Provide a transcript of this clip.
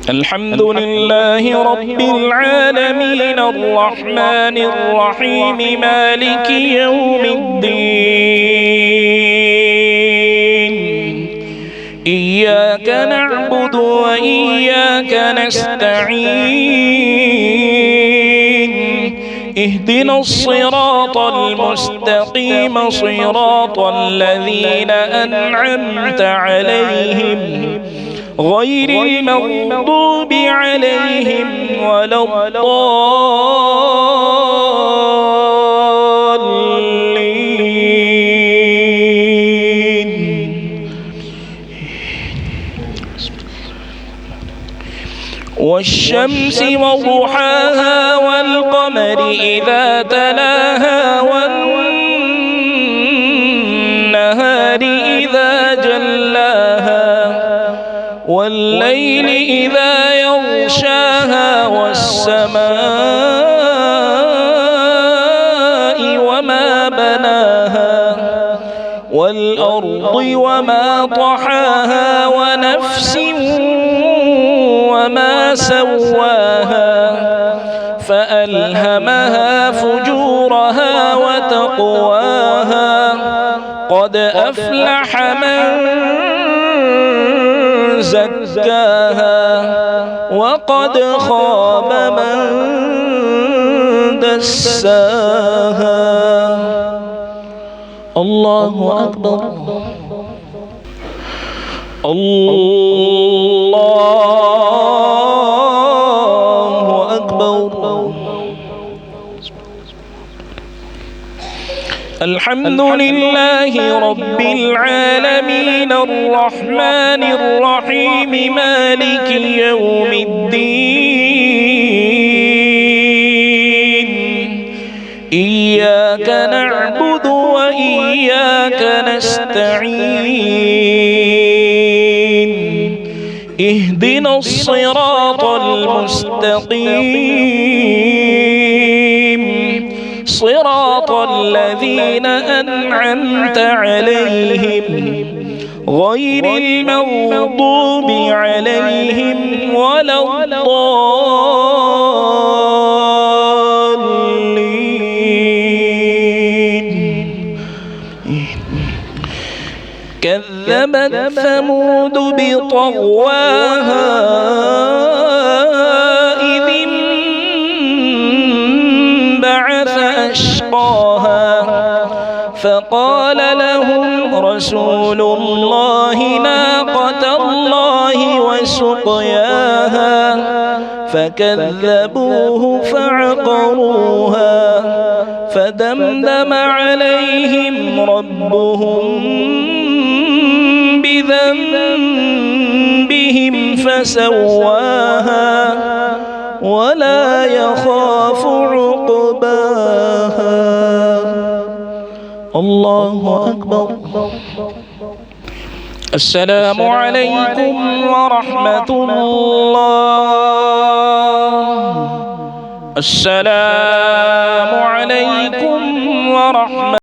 الحمد لله رب العالمين الرحمن الرحيم مالك يوم الدين إياك نعبد وإياك نستعين اهدنا الصراط المستقيم صراط الذين أنعمت عليهم غير المغضوب عليهم ولا الضالين. والشمس وضحاها والقمر إذا تلاها والنهار إذا جلاها والليل إذا يغشاها والسماء وما بناها والأرض وما طحاها ونفس وما سواها فألهمها فجورها وتقواها قد أفلح من زكاها وقد خاب من دساها. الله أكبر. الله أكبر. الحمد لله رب العالمين الرحمن الرحيم مالك يوم الدين إياك نعبد وإياك نستعين اهدنا الصراط المستقيم صراط الذين أنعمت عليهم غير المغضوب عليهم ولا الضالين. كذبت ثمود بطغواها إذ انبعث أشقاها فقال لهم رسول الله ناقة الله وسقياها فكذبوه فعقروها فدمدم عليهم ربهم بذنبهم فسواها ولا يخاف عقباها. الله أكبر. السلام عليكم ورحمة الله. السلام عليكم ورحمة